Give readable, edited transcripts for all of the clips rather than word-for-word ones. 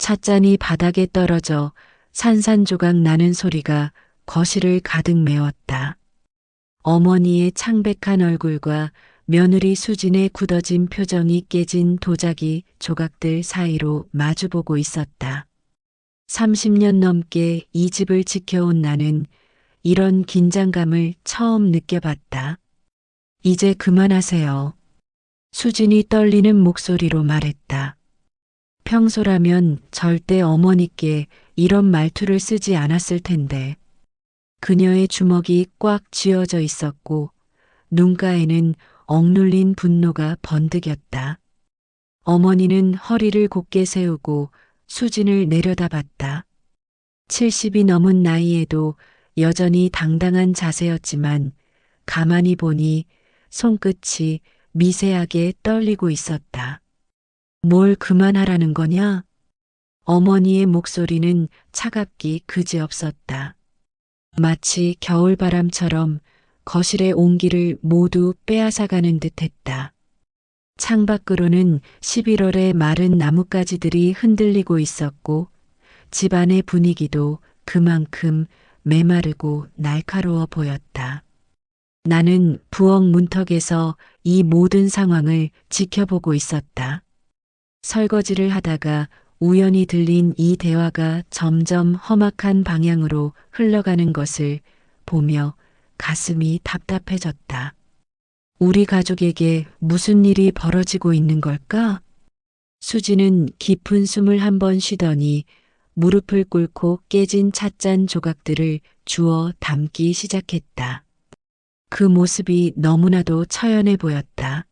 찻잔이 바닥에 떨어져 산산조각 나는 소리가 거실을 가득 메웠다. 어머니의 창백한 얼굴과 며느리 수진의 굳어진 표정이 깨진 도자기 조각들 사이로 마주보고 있었다. 30년 넘게 이 집을 지켜온 나는 이런 긴장감을 처음 느껴봤다. 이제 그만하세요. 수진이 떨리는 목소리로 말했다. 평소라면 절대 어머니께 이런 말투를 쓰지 않았을 텐데. 그녀의 주먹이 꽉 쥐어져 있었고 눈가에는 억눌린 분노가 번득였다. 어머니는 허리를 곧게 세우고 수진을 내려다봤다. 70이 넘은 나이에도 여전히 당당한 자세였지만 가만히 보니 손끝이 미세하게 떨리고 있었다. 뭘 그만하라는 거냐? 어머니의 목소리는 차갑기 그지없었다. 마치 겨울바람처럼 거실의 온기를 모두 빼앗아가는 듯했다. 창밖으로는 11월의 마른 나뭇가지들이 흔들리고 있었고 집안의 분위기도 그만큼 메마르고 날카로워 보였다. 나는 부엌 문턱에서 이 모든 상황을 지켜보고 있었다. 설거지를 하다가 우연히 들린 이 대화가 점점 험악한 방향으로 흘러가는 것을 보며 가슴이 답답해졌다. 우리 가족에게 무슨 일이 벌어지고 있는 걸까? 수지는 깊은 숨을 한 번 쉬더니 무릎을 꿇고 깨진 찻잔 조각들을 주워 담기 시작했다. 그 모습이 너무나도 처연해 보였다.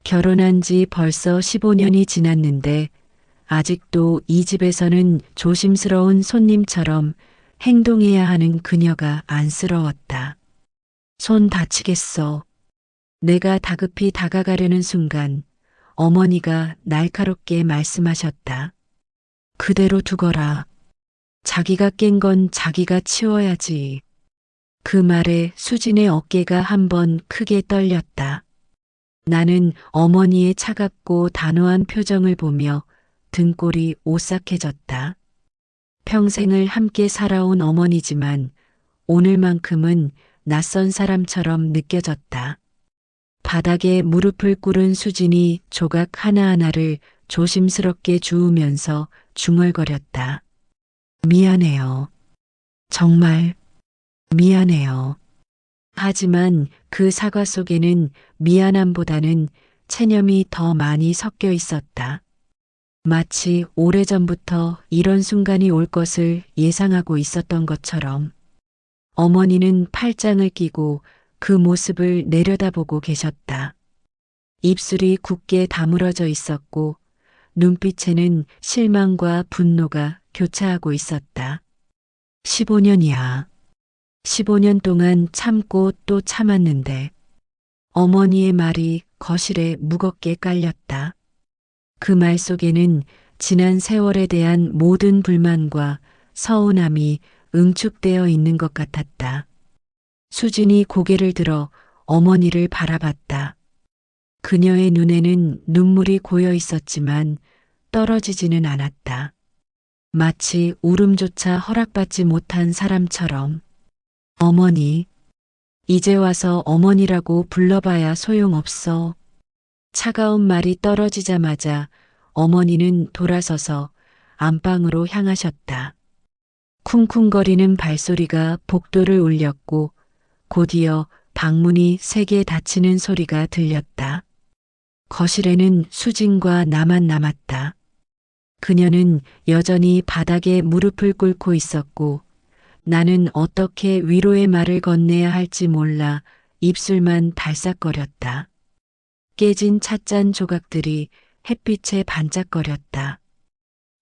결혼한 지 벌써 15년이 지났는데 아직도 이 집에서는 조심스러운 손님처럼 행동해야 하는 그녀가 안쓰러웠다. 손 다치겠어. 내가 다급히 다가가려는 순간 어머니가 날카롭게 말씀하셨다. 그대로 두거라. 자기가 깬 건 자기가 치워야지. 그 말에 수진의 어깨가 한번 크게 떨렸다. 나는 어머니의 차갑고 단호한 표정을 보며 등골이 오싹해졌다. 평생을 함께 살아온 어머니지만 오늘만큼은 낯선 사람처럼 느껴졌다. 바닥에 무릎을 꿇은 수진이 조각 하나하나를 조심스럽게 주우면서 중얼거렸다. 미안해요. 정말 미안해요. 하지만 그 사과 속에는 미안함보다는 체념이 더 많이 섞여 있었다. 마치 오래전부터 이런 순간이 올 것을 예상하고 있었던 것처럼. 어머니는 팔짱을 끼고 그 모습을 내려다보고 계셨다. 입술이 굳게 다물어져 있었고 눈빛에는 실망과 분노가 교차하고 있었다. 15년이야. 15년 동안 참고 또 참았는데 어머니의 말이 거실에 무겁게 깔렸다. 그 말 속에는 지난 세월에 대한 모든 불만과 서운함이 응축되어 있는 것 같았다. 수진이 고개를 들어 어머니를 바라봤다. 그녀의 눈에는 눈물이 고여 있었지만 떨어지지는 않았다. 마치 울음조차 허락받지 못한 사람처럼. 어머니, 이제 와서 어머니라고 불러봐야 소용없어. 차가운 말이 떨어지자마자 어머니는 돌아서서 안방으로 향하셨다. 쿵쿵거리는 발소리가 복도를 울렸고 곧이어 방문이 세게 닫히는 소리가 들렸다. 거실에는 수진과 나만 남았다. 그녀는 여전히 바닥에 무릎을 꿇고 있었고 나는 어떻게 위로의 말을 건네야 할지 몰라 입술만 달싹거렸다. 깨진 찻잔 조각들이 햇빛에 반짝거렸다.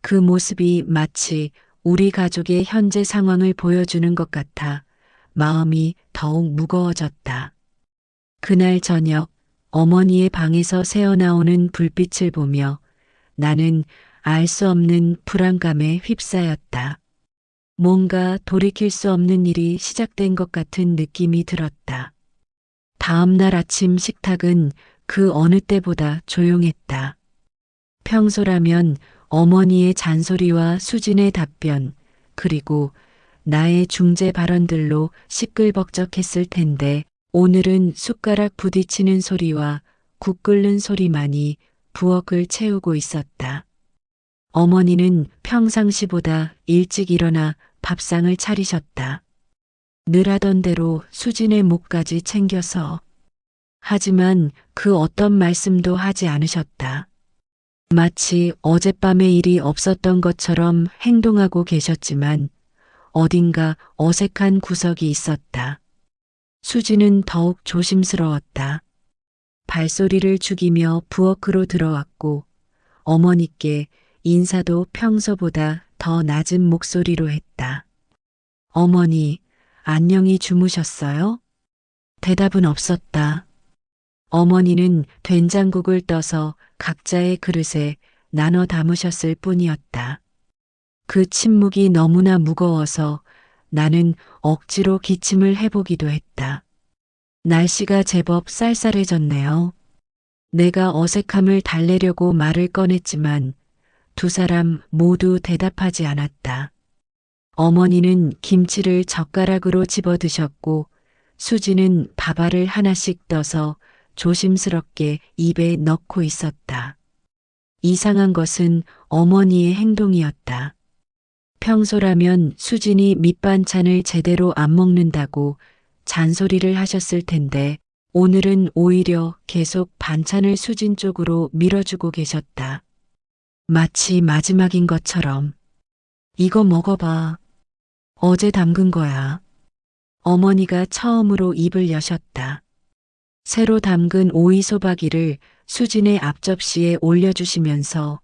그 모습이 마치 우리 가족의 현재 상황을 보여주는 것 같아 마음이 더욱 무거워졌다. 그날 저녁 어머니의 방에서 새어나오는 불빛을 보며 나는 알 수 없는 불안감에 휩싸였다. 뭔가 돌이킬 수 없는 일이 시작된 것 같은 느낌이 들었다. 다음 날 아침 식탁은 그 어느 때보다 조용했다. 평소라면 어머니의 잔소리와 수진의 답변, 그리고 나의 중재 발언들로 시끌벅적했을 텐데 오늘은 숟가락 부딪히는 소리와 국 끓는 소리만이 부엌을 채우고 있었다. 어머니는 평상시보다 일찍 일어나 밥상을 차리셨다. 늘 하던 대로 수진의 목까지 챙겨서. 하지만 그 어떤 말씀도 하지 않으셨다. 마치 어젯밤의 일이 없었던 것처럼 행동하고 계셨지만 어딘가 어색한 구석이 있었다. 수지는 더욱 조심스러웠다. 발소리를 죽이며 부엌으로 들어왔고 어머니께 인사도 평소보다 더 낮은 목소리로 했다. 어머니, 안녕히 주무셨어요? 대답은 없었다. 어머니는 된장국을 떠서 각자의 그릇에 나눠 담으셨을 뿐이었다. 그 침묵이 너무나 무거워서 나는 억지로 기침을 해보기도 했다. 날씨가 제법 쌀쌀해졌네요. 내가 어색함을 달래려고 말을 꺼냈지만 두 사람 모두 대답하지 않았다. 어머니는 김치를 젓가락으로 집어 드셨고 수지는 밥알을 하나씩 떠서 조심스럽게 입에 넣고 있었다. 이상한 것은 어머니의 행동이었다. 평소라면 수진이 밑반찬을 제대로 안 먹는다고 잔소리를 하셨을 텐데 오늘은 오히려 계속 반찬을 수진 쪽으로 밀어주고 계셨다. 마치 마지막인 것처럼. 이거 먹어봐. 어제 담근 거야. 어머니가 처음으로 입을 여셨다. 새로 담근 오이소박이를 수진의 앞접시에 올려주시면서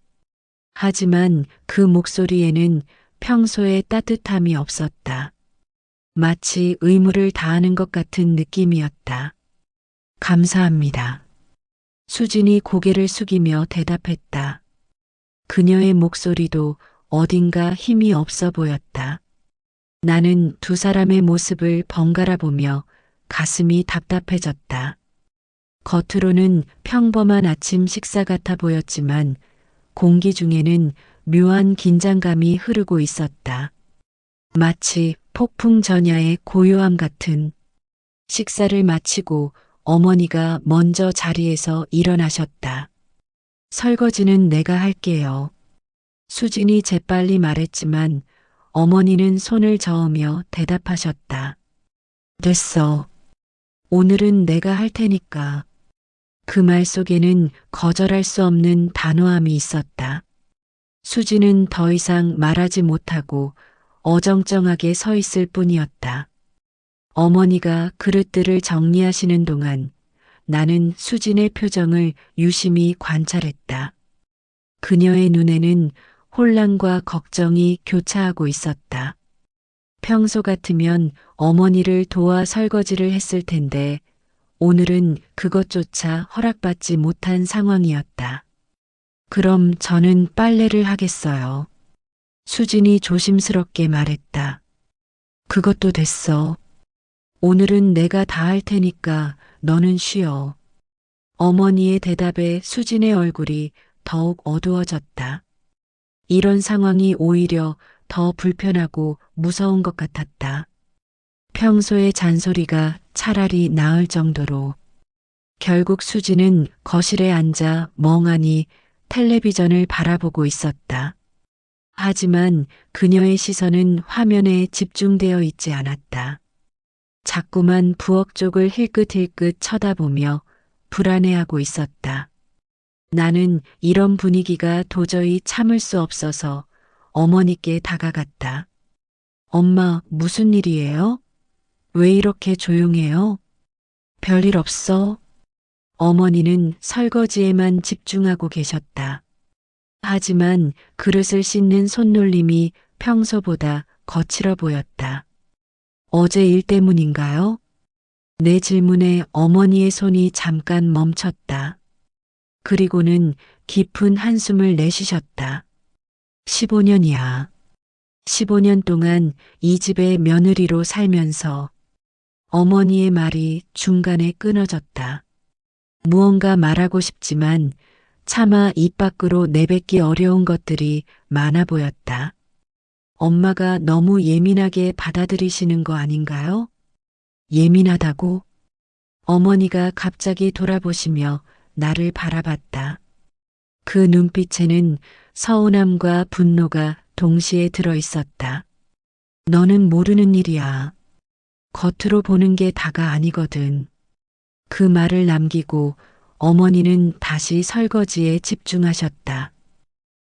하지만 그 목소리에는 평소의 따뜻함이 없었다. 마치 의무를 다하는 것 같은 느낌이었다. 감사합니다. 수진이 고개를 숙이며 대답했다. 그녀의 목소리도 어딘가 힘이 없어 보였다. 나는 두 사람의 모습을 번갈아 보며 가슴이 답답해졌다. 겉으로는 평범한 아침 식사 같아 보였지만 공기 중에는 묘한 긴장감이 흐르고 있었다. 마치 폭풍 전야의 고요함 같은. 식사를 마치고 어머니가 먼저 자리에서 일어나셨다. 설거지는 내가 할게요. 수진이 재빨리 말했지만 어머니는 손을 저으며 대답하셨다. 됐어. 오늘은 내가 할 테니까. 그 말 속에는 거절할 수 없는 단호함이 있었다. 수지는 더 이상 말하지 못하고 어정쩡하게 서 있을 뿐이었다. 어머니가 그릇들을 정리하시는 동안 나는 수진의 표정을 유심히 관찰했다. 그녀의 눈에는 혼란과 걱정이 교차하고 있었다. 평소 같으면 어머니를 도와 설거지를 했을 텐데 오늘은 그것조차 허락받지 못한 상황이었다. 그럼 저는 빨래를 하겠어요. 수진이 조심스럽게 말했다. 그것도 됐어. 오늘은 내가 다 할 테니까 너는 쉬어. 어머니의 대답에 수진의 얼굴이 더욱 어두워졌다. 이런 상황이 오히려 더 불편하고 무서운 것 같았다. 평소의 잔소리가 차라리 나을 정도로. 결국 수지는 거실에 앉아 멍하니 텔레비전을 바라보고 있었다. 하지만 그녀의 시선은 화면에 집중되어 있지 않았다. 자꾸만 부엌 쪽을 힐끗힐끗 쳐다보며 불안해하고 있었다. 나는 이런 분위기가 도저히 참을 수 없어서 어머니께 다가갔다. 엄마, 무슨 일이에요? 왜 이렇게 조용해요? 별일 없어? 어머니는 설거지에만 집중하고 계셨다. 하지만 그릇을 씻는 손놀림이 평소보다 거칠어 보였다. 어제 일 때문인가요? 내 질문에 어머니의 손이 잠깐 멈췄다. 그리고는 깊은 한숨을 내쉬셨다. 15년이야. 15년 동안 이 집의 며느리로 살면서 어머니의 말이 중간에 끊어졌다. 무언가 말하고 싶지만 차마 입 밖으로 내뱉기 어려운 것들이 많아 보였다. 엄마가 너무 예민하게 받아들이시는 거 아닌가요? 예민하다고? 어머니가 갑자기 돌아보시며 나를 바라봤다. 그 눈빛에는 서운함과 분노가 동시에 들어 있었다. 너는 모르는 일이야. 겉으로 보는 게 다가 아니거든. 그 말을 남기고 어머니는 다시 설거지에 집중하셨다.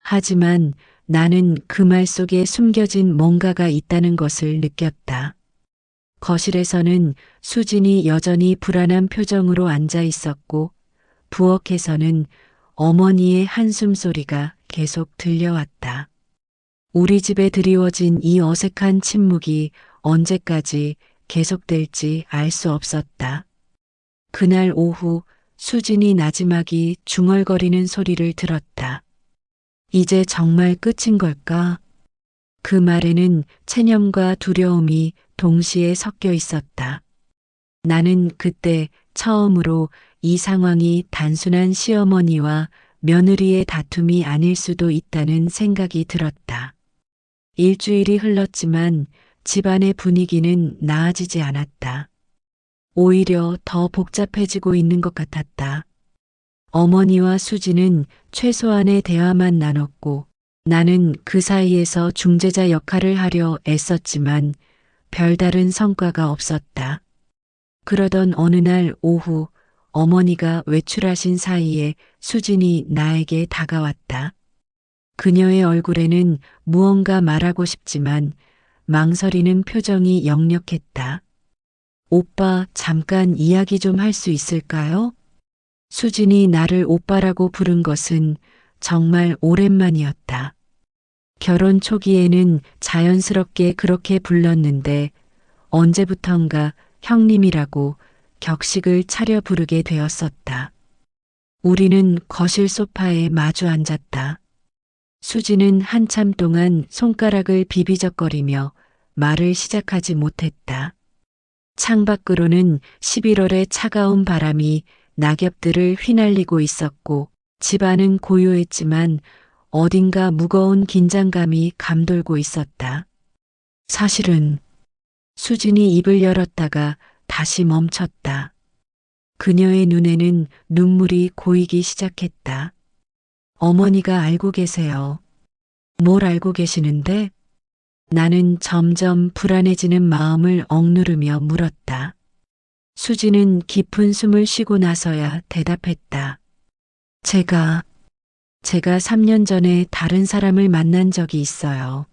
하지만 나는 그 말 속에 숨겨진 뭔가가 있다는 것을 느꼈다. 거실에서는 수진이 여전히 불안한 표정으로 앉아 있었고 부엌에서는 어머니의 한숨 소리가 계속 들려왔다. 우리 집에 드리워진 이 어색한 침묵이 언제까지 계속될지 알 수 없었다. 그날 오후 수진이 나지막이 중얼거리는 소리를 들었다. 이제 정말 끝인 걸까? 그 말에는 체념과 두려움이 동시에 섞여 있었다. 나는 그때 처음으로 이 상황이 단순한 시어머니와 며느리의 다툼이 아닐 수도 있다는 생각이 들었다. 일주일이 흘렀지만 집안의 분위기는 나아지지 않았다. 오히려 더 복잡해지고 있는 것 같았다. 어머니와 수지는 최소한의 대화만 나눴고 나는 그 사이에서 중재자 역할을 하려 애썼지만 별다른 성과가 없었다. 그러던 어느 날 오후 어머니가 외출하신 사이에 수진이 나에게 다가왔다. 그녀의 얼굴에는 무언가 말하고 싶지만 망설이는 표정이 역력했다. 오빠, 잠깐 이야기 좀 할 수 있을까요? 수진이 나를 오빠라고 부른 것은 정말 오랜만이었다. 결혼 초기에는 자연스럽게 그렇게 불렀는데 언제부턴가 형님이라고 격식을 차려 부르게 되었었다. 우리는 거실 소파에 마주 앉았다. 수지는 한참 동안 손가락을 비비적거리며 말을 시작하지 못했다. 창밖으로는 11월의 차가운 바람이 낙엽들을 휘날리고 있었고 집안은 고요했지만 어딘가 무거운 긴장감이 감돌고 있었다. 사실은 수진이 입을 열었다가 다시 멈췄다. 그녀의 눈에는 눈물이 고이기 시작했다. 어머니가 알고 계세요. 뭘 알고 계시는데? 나는 점점 불안해지는 마음을 억누르며 물었다. 수지는 깊은 숨을 쉬고 나서야 대답했다. 제가 3년 전에 다른 사람을 만난 적이 있어요.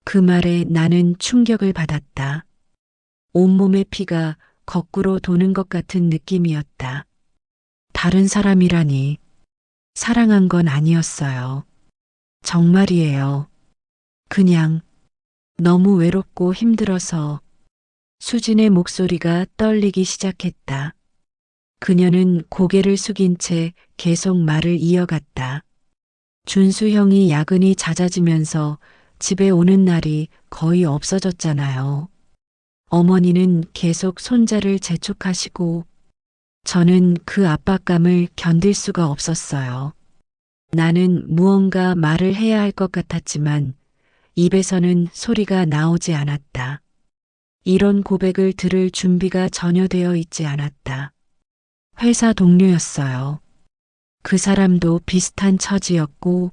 그 말에 나는 충격을 받았다. 온몸의 피가 거꾸로 도는 것 같은 느낌이었다. 다른 사람이라니. 사랑한 건 아니었어요. 정말이에요. 그냥 너무 외롭고 힘들어서. 수진의 목소리가 떨리기 시작했다. 그녀는 고개를 숙인 채 계속 말을 이어갔다. 준수 형이 야근이 잦아지면서 집에 오는 날이 거의 없어졌잖아요. 어머니는 계속 손자를 재촉하시고 저는 그 압박감을 견딜 수가 없었어요. 나는 무언가 말을 해야 할 것 같았지만 입에서는 소리가 나오지 않았다. 이런 고백을 들을 준비가 전혀 되어 있지 않았다. 회사 동료였어요. 그 사람도 비슷한 처지였고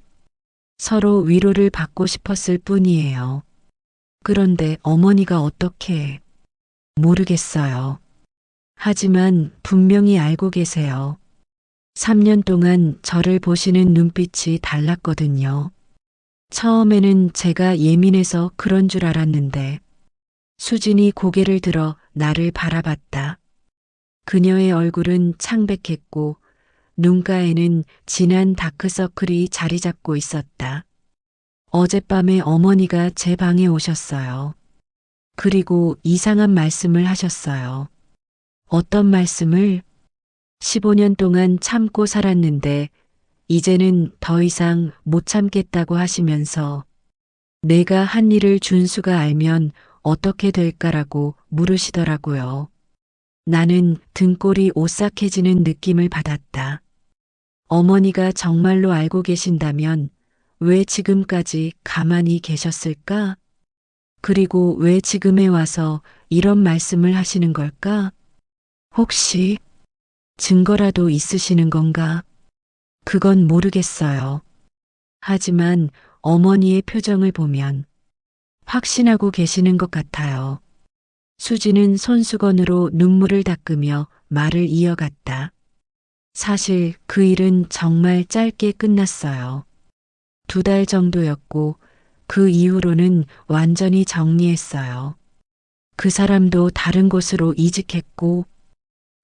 서로 위로를 받고 싶었을 뿐이에요. 그런데 어머니가 어떻게? 모르겠어요. 하지만 분명히 알고 계세요. 3년 동안 저를 보시는 눈빛이 달랐거든요. 처음에는 제가 예민해서 그런 줄 알았는데 수진이 고개를 들어 나를 바라봤다. 그녀의 얼굴은 창백했고 눈가에는 진한 다크서클이 자리 잡고 있었다. 어젯밤에 어머니가 제 방에 오셨어요. 그리고 이상한 말씀을 하셨어요. 어떤 말씀을? 15년 동안 참고 살았는데 이제는 더 이상 못 참겠다고 하시면서 내가 한 일을 준수가 알면 어떻게 될까라고 물으시더라고요. 나는 등골이 오싹해지는 느낌을 받았다. 어머니가 정말로 알고 계신다면 왜 지금까지 가만히 계셨을까? 그리고 왜 지금에 와서 이런 말씀을 하시는 걸까? 혹시 증거라도 있으시는 건가? 그건 모르겠어요. 하지만 어머니의 표정을 보면 확신하고 계시는 것 같아요. 수지는 손수건으로 눈물을 닦으며 말을 이어갔다. 사실 그 일은 정말 짧게 끝났어요. 2달 정도였고 그 이후로는 완전히 정리했어요. 그 사람도 다른 곳으로 이직했고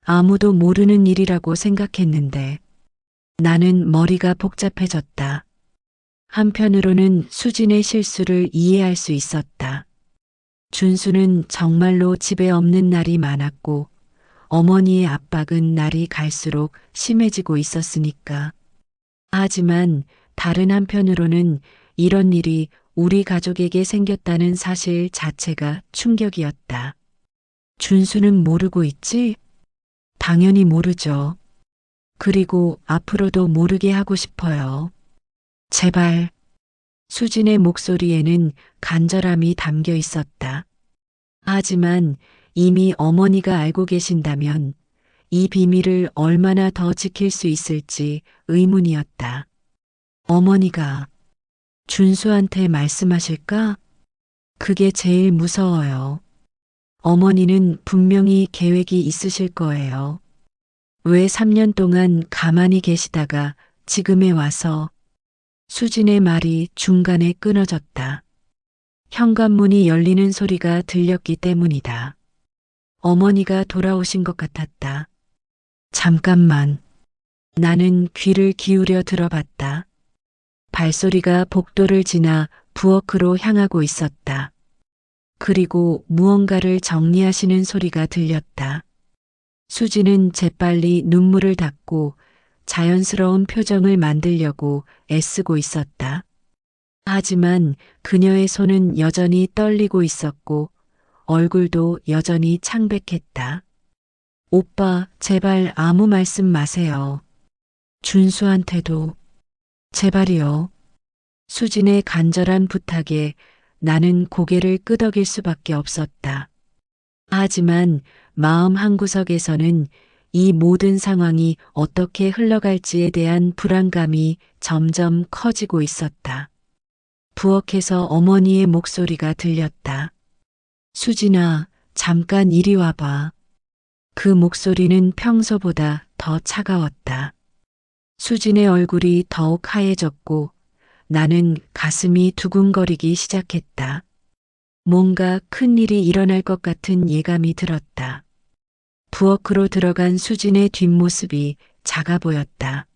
아무도 모르는 일이라고 생각했는데 나는 머리가 복잡해졌다. 한편으로는 수진의 실수를 이해할 수 있었다. 준수는 정말로 집에 없는 날이 많았고 어머니의 압박은 날이 갈수록 심해지고 있었으니까. 하지만 다른 한편으로는 이런 일이 우리 가족에게 생겼다는 사실 자체가 충격이었다. 준수는 모르고 있지? 당연히 모르죠. 그리고 앞으로도 모르게 하고 싶어요. 제발. 수진의 목소리에는 간절함이 담겨 있었다. 하지만 이미 어머니가 알고 계신다면 이 비밀을 얼마나 더 지킬 수 있을지 의문이었다. 어머니가 준수한테 말씀하실까? 그게 제일 무서워요. 어머니는 분명히 계획이 있으실 거예요. 왜 3년 동안 가만히 계시다가 지금에 와서 수진의 말이 중간에 끊어졌다. 현관문이 열리는 소리가 들렸기 때문이다. 어머니가 돌아오신 것 같았다. 잠깐만. 나는 귀를 기울여 들어봤다. 발소리가 복도를 지나 부엌으로 향하고 있었다. 그리고 무언가를 정리하시는 소리가 들렸다. 수지는 재빨리 눈물을 닦고 자연스러운 표정을 만들려고 애쓰고 있었다. 하지만 그녀의 손은 여전히 떨리고 있었고 얼굴도 여전히 창백했다. 오빠, 제발 아무 말씀 마세요. 준수한테도. 제발이요. 수진의 간절한 부탁에 나는 고개를 끄덕일 수밖에 없었다. 하지만 마음 한구석에서는 이 모든 상황이 어떻게 흘러갈지에 대한 불안감이 점점 커지고 있었다. 부엌에서 어머니의 목소리가 들렸다. 수진아, 잠깐 이리 와봐. 그 목소리는 평소보다 더 차가웠다. 수진의 얼굴이 더욱 하얘졌고 나는 가슴이 두근거리기 시작했다. 뭔가 큰 일이 일어날 것 같은 예감이 들었다. 부엌으로 들어간 수진의 뒷모습이 작아 보였다.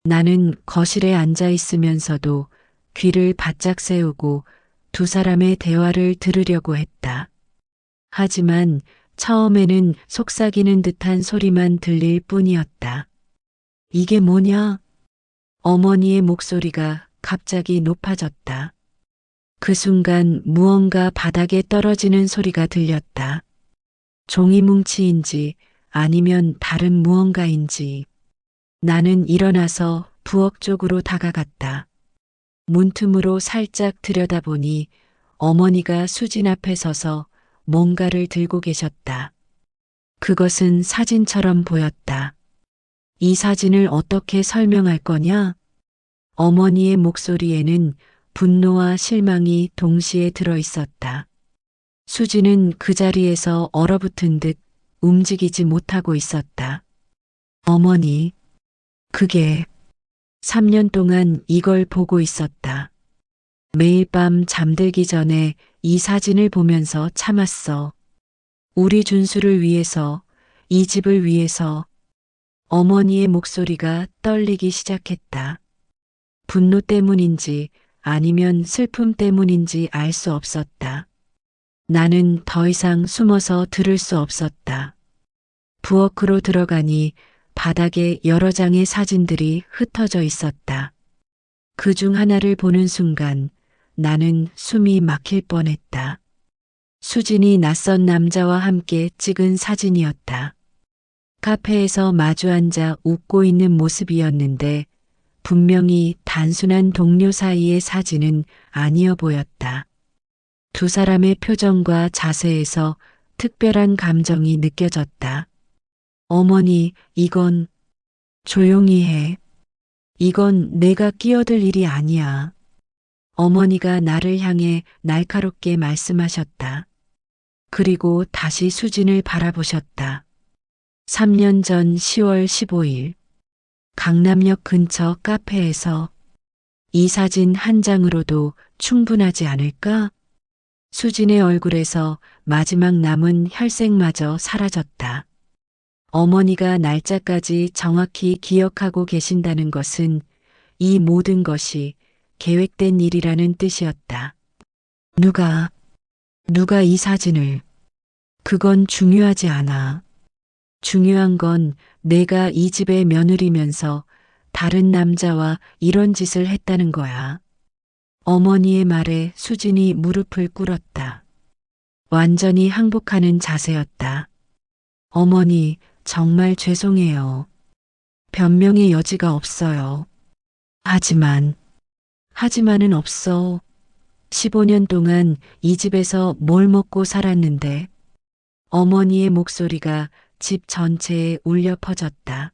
나는 거실에 앉아 있으면서도 귀를 바짝 세우고 두 사람의 대화를 들으려고 했다. 하지만 처음에는 속삭이는 듯한 소리만 들릴 뿐이었다. 이게 뭐냐? 어머니의 목소리가 갑자기 높아졌다. 그 순간 무언가 바닥에 떨어지는 소리가 들렸다. 종이뭉치인지 아니면 다른 무언가인지. 나는 일어나서 부엌 쪽으로 다가갔다. 문틈으로 살짝 들여다보니 어머니가 수진 앞에 서서 뭔가를 들고 계셨다. 그것은 사진처럼 보였다. 이 사진을 어떻게 설명할 거냐? 어머니의 목소리에는 분노와 실망이 동시에 들어 있었다. 수진은 그 자리에서 얼어붙은 듯 움직이지 못하고 있었다. 어머니, 그게 3년 동안 이걸 보고 있었다. 매일 밤 잠들기 전에 이 사진을 보면서 참았어. 우리 준수를 위해서, 이 집을 위해서. 어머니의 목소리가 떨리기 시작했다. 분노 때문인지 아니면 슬픔 때문인지 알 수 없었다. 나는 더 이상 숨어서 들을 수 없었다. 부엌으로 들어가니 바닥에 여러 장의 사진들이 흩어져 있었다. 그 중 하나를 보는 순간 나는 숨이 막힐 뻔했다. 수진이 낯선 남자와 함께 찍은 사진이었다. 카페에서 마주 앉아 웃고 있는 모습이었는데 분명히 단순한 동료 사이의 사진은 아니어 보였다. 두 사람의 표정과 자세에서 특별한 감정이 느껴졌다. 어머니, 이건 조용히 해. 이건 내가 끼어들 일이 아니야. 어머니가 나를 향해 날카롭게 말씀하셨다. 그리고 다시 수진을 바라보셨다. 3년 전 10월 15일 강남역 근처 카페에서 이 사진 한 장으로도 충분하지 않을까? 수진의 얼굴에서 마지막 남은 혈색마저 사라졌다. 어머니가 날짜까지 정확히 기억하고 계신다는 것은 이 모든 것이 계획된 일이라는 뜻이었다. 누가 이 사진을? 그건 중요하지 않아. 중요한 건 내가 이 집의 며느리면서 다른 남자와 이런 짓을 했다는 거야. 어머니의 말에 수진이 무릎을 꿇었다. 완전히 항복하는 자세였다. 어머니, 정말 죄송해요. 변명의 여지가 없어요. 하지만은 없어. 15년 동안 이 집에서 뭘 먹고 살았는데. 어머니의 목소리가 집 전체에 울려 퍼졌다.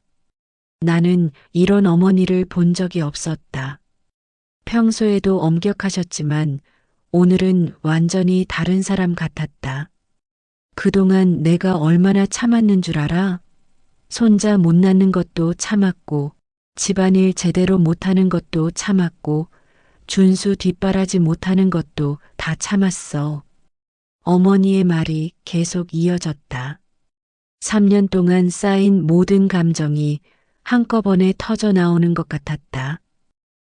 나는 이런 어머니를 본 적이 없었다. 평소에도 엄격하셨지만 오늘은 완전히 다른 사람 같았다. 그동안 내가 얼마나 참았는 줄 알아? 손자 못 낳는 것도 참았고, 집안일 제대로 못하는 것도 참았고, 준수 뒷바라지 못하는 것도 다 참았어. 어머니의 말이 계속 이어졌다. 3년 동안 쌓인 모든 감정이 한꺼번에 터져 나오는 것 같았다.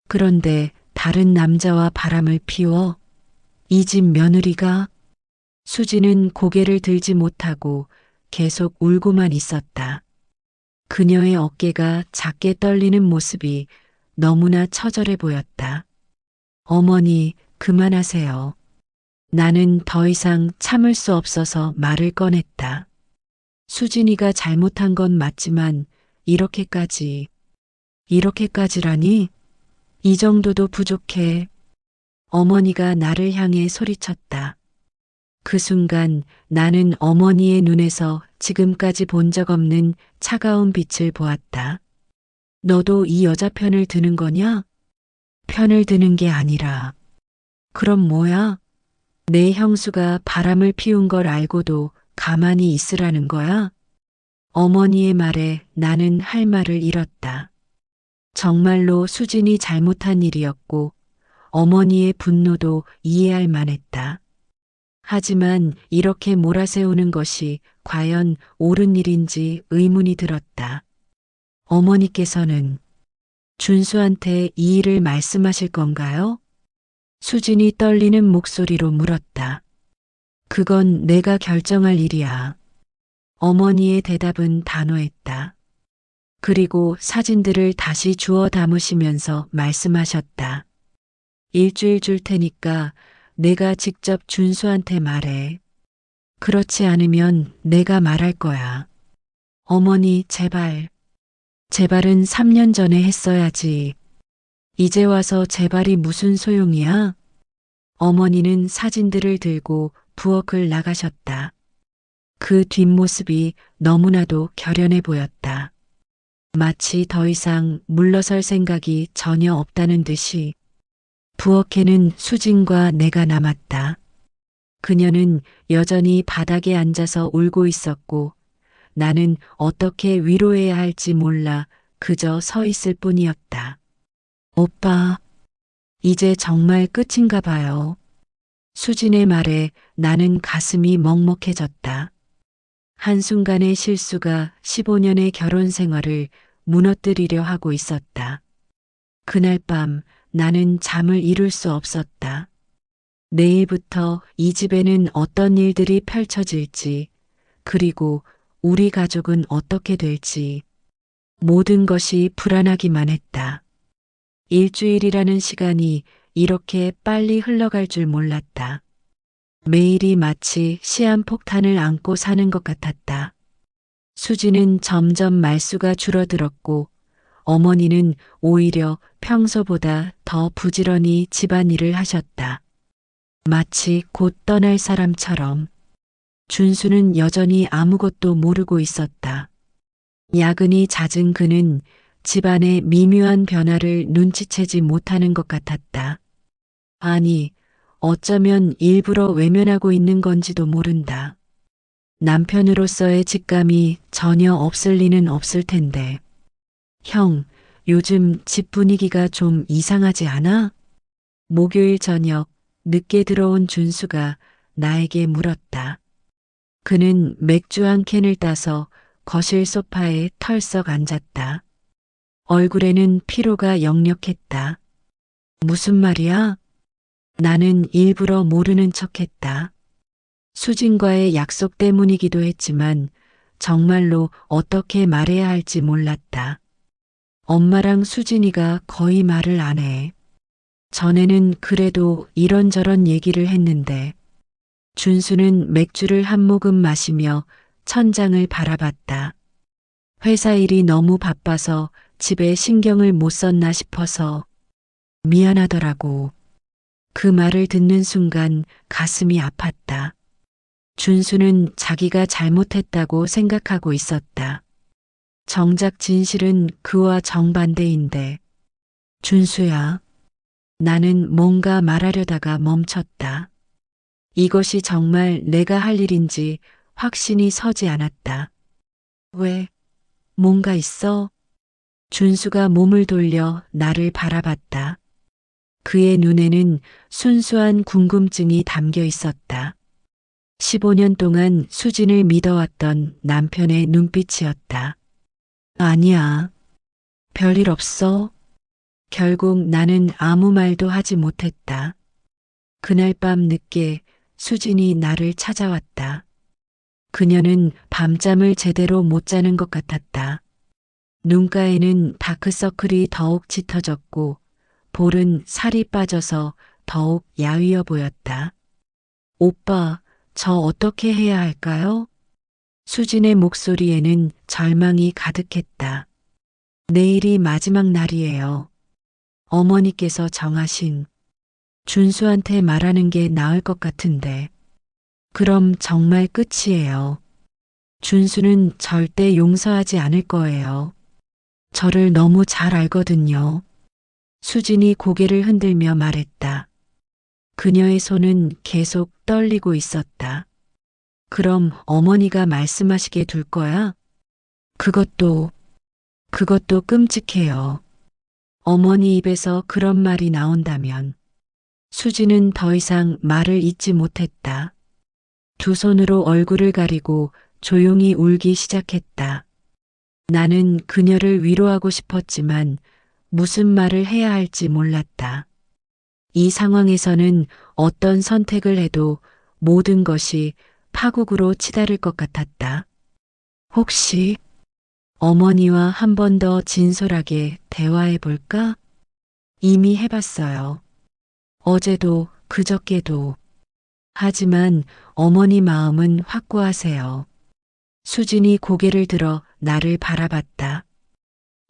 그런데 다른 남자와 바람을 피워 이 집 며느리가. 수지는 고개를 들지 못하고 계속 울고만 있었다. 그녀의 어깨가 작게 떨리는 모습이 너무나 처절해 보였다. 어머니, 그만하세요. 나는 더 이상 참을 수 없어서 말을 꺼냈다. 수진이가 잘못한 건 맞지만 이렇게까지라니? 이 정도도 부족해. 어머니가 나를 향해 소리쳤다. 그 순간 나는 어머니의 눈에서 지금까지 본 적 없는 차가운 빛을 보았다. 너도 이 여자 편을 드는 거냐? 편을 드는 게 아니라. 그럼 뭐야? 내 형수가 바람을 피운 걸 알고도 가만히 있으라는 거야? 어머니의 말에 나는 할 말을 잃었다. 정말로 수진이 잘못한 일이었고 어머니의 분노도 이해할 만했다. 하지만 이렇게 몰아세우는 것이 과연 옳은 일인지 의문이 들었다. 어머니께서는 준수한테 이 일을 말씀하실 건가요? 수진이 떨리는 목소리로 물었다. 그건 내가 결정할 일이야. 어머니의 대답은 단호했다. 그리고 사진들을 다시 주워 담으시면서 말씀하셨다. 일주일 줄 테니까 내가 직접 준수한테 말해. 그렇지 않으면 내가 말할 거야. 어머니, 제발은 3년 전에 했어야지. 이제 와서 제발이 무슨 소용이야? 어머니는 사진들을 들고 부엌을 나가셨다. 그 뒷모습이 너무나도 결연해 보였다. 마치 더 이상 물러설 생각이 전혀 없다는 듯이. 부엌에는 수진과 내가 남았다. 그녀는 여전히 바닥에 앉아서 울고 있었고 나는 어떻게 위로해야 할지 몰라 그저 서 있을 뿐이었다. 오빠, 이제 정말 끝인가 봐요. 수진의 말에 나는 가슴이 먹먹해졌다. 한순간의 실수가 15년의 결혼 생활을 무너뜨리려 하고 있었다. 그날 밤 나는 잠을 이룰 수 없었다. 내일부터 이 집에는 어떤 일들이 펼쳐질지, 그리고 우리 가족은 어떻게 될지, 모든 것이 불안하기만 했다. 일주일이라는 시간이 이렇게 빨리 흘러갈 줄 몰랐다. 매일이 마치 시한폭탄을 안고 사는 것 같았다. 수지는 점점 말수가 줄어들었고 어머니는 오히려 평소보다 더 부지런히 집안일을 하셨다. 마치 곧 떠날 사람처럼. 준수는 여전히 아무것도 모르고 있었다. 야근이 잦은 그는 집안의 미묘한 변화를 눈치채지 못하는 것 같았다. 아니, 어쩌면 일부러 외면하고 있는 건지도 모른다. 남편으로서의 직감이 전혀 없을 리는 없을 텐데. 형, 요즘 집 분위기가 좀 이상하지 않아? 목요일 저녁 늦게 들어온 준수가 나에게 물었다. 그는 맥주 한 캔을 따서 거실 소파에 털썩 앉았다. 얼굴에는 피로가 역력했다. 무슨 말이야? 나는 일부러 모르는 척했다. 수진과의 약속 때문이기도 했지만 정말로 어떻게 말해야 할지 몰랐다. 엄마랑 수진이가 거의 말을 안 해. 전에는 그래도 이런저런 얘기를 했는데 준수는 맥주를 한 모금 마시며 천장을 바라봤다. 회사 일이 너무 바빠서 집에 신경을 못 썼나 싶어서 미안하더라고. 그 말을 듣는 순간 가슴이 아팠다. 준수는 자기가 잘못했다고 생각하고 있었다. 정작 진실은 그와 정반대인데. 준수야. 나는 뭔가 말하려다가 멈췄다. 이것이 정말 내가 할 일인지 확신이 서지 않았다. 왜? 뭔가 있어? 준수가 몸을 돌려 나를 바라봤다. 그의 눈에는 순수한 궁금증이 담겨 있었다. 15년 동안 수진을 믿어왔던 남편의 눈빛이었다. 아니야. 별일 없어. 결국 나는 아무 말도 하지 못했다. 그날 밤 늦게 수진이 나를 찾아왔다. 그녀는 밤잠을 제대로 못 자는 것 같았다. 눈가에는 다크서클이 더욱 짙어졌고 볼은 살이 빠져서 더욱 야위어 보였다. 오빠, 저 어떻게 해야 할까요? 수진의 목소리에는 절망이 가득했다. 내일이 마지막 날이에요. 어머니께서 정하신. 준수한테 말하는 게 나을 것 같은데. 그럼 정말 끝이에요. 준수는 절대 용서하지 않을 거예요. 저를 너무 잘 알거든요. 수진이 고개를 흔들며 말했다. 그녀의 손은 계속 떨리고 있었다. 그럼 어머니가 말씀하시게 둘 거야? 그것도 끔찍해요. 어머니 입에서 그런 말이 나온다면. 수지는 더 이상 말을 잇지 못했다. 두 손으로 얼굴을 가리고 조용히 울기 시작했다. 나는 그녀를 위로하고 싶었지만 무슨 말을 해야 할지 몰랐다. 이 상황에서는 어떤 선택을 해도 모든 것이 파국으로 치달을 것 같았다. 혹시 어머니와 한 번 더 진솔하게 대화해 볼까? 이미 해봤어요. 어제도 그저께도. 하지만 어머니 마음은 확고하세요. 수진이 고개를 들어 나를 바라봤다.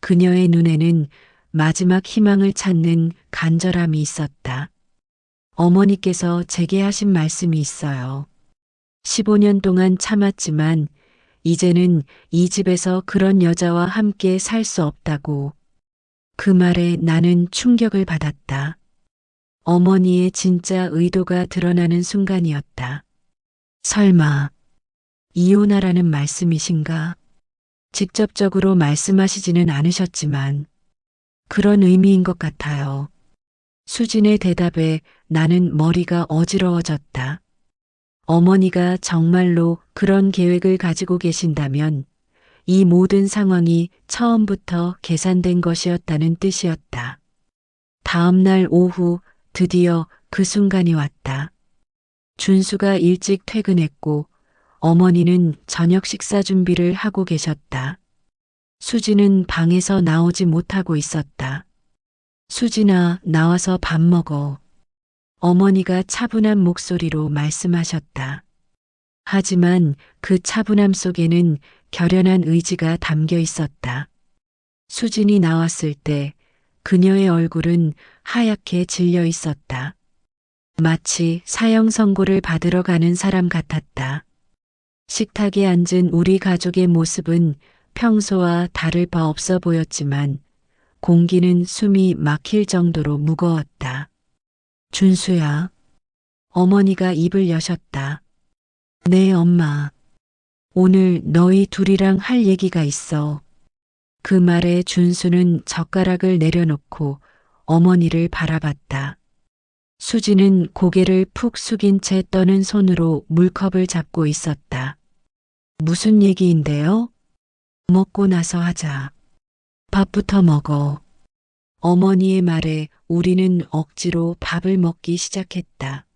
그녀의 눈에는 마지막 희망을 찾는 간절함이 있었다. 어머니께서 제게 하신 말씀이 있어요. 15년 동안 참았지만 이제는 이 집에서 그런 여자와 함께 살 수 없다고. 그 말에 나는 충격을 받았다. 어머니의 진짜 의도가 드러나는 순간이었다. 설마 이혼하라는 말씀이신가? 직접적으로 말씀하시지는 않으셨지만 그런 의미인 것 같아요. 수진의 대답에 나는 머리가 어지러워졌다. 어머니가 정말로 그런 계획을 가지고 계신다면 이 모든 상황이 처음부터 계산된 것이었다는 뜻이었다. 다음 날 오후 드디어 그 순간이 왔다. 준수가 일찍 퇴근했고 어머니는 저녁 식사 준비를 하고 계셨다. 수진은 방에서 나오지 못하고 있었다. 수진아, 나와서 밥 먹어. 어머니가 차분한 목소리로 말씀하셨다. 하지만 그 차분함 속에는 결연한 의지가 담겨 있었다. 수진이 나왔을 때 그녀의 얼굴은 하얗게 질려 있었다. 마치 사형 선고를 받으러 가는 사람 같았다. 식탁에 앉은 우리 가족의 모습은 평소와 다를 바 없어 보였지만 공기는 숨이 막힐 정도로 무거웠다. 준수야. 어머니가 입을 여셨다. 네, 엄마. 오늘 너희 둘이랑 할 얘기가 있어. 그 말에 준수는 젓가락을 내려놓고 어머니를 바라봤다. 수지는 고개를 푹 숙인 채 떠는 손으로 물컵을 잡고 있었다. 무슨 얘기인데요? 먹고 나서 하자. 밥부터 먹어. 어머니의 말에 우리는 억지로 밥을 먹기 시작했다.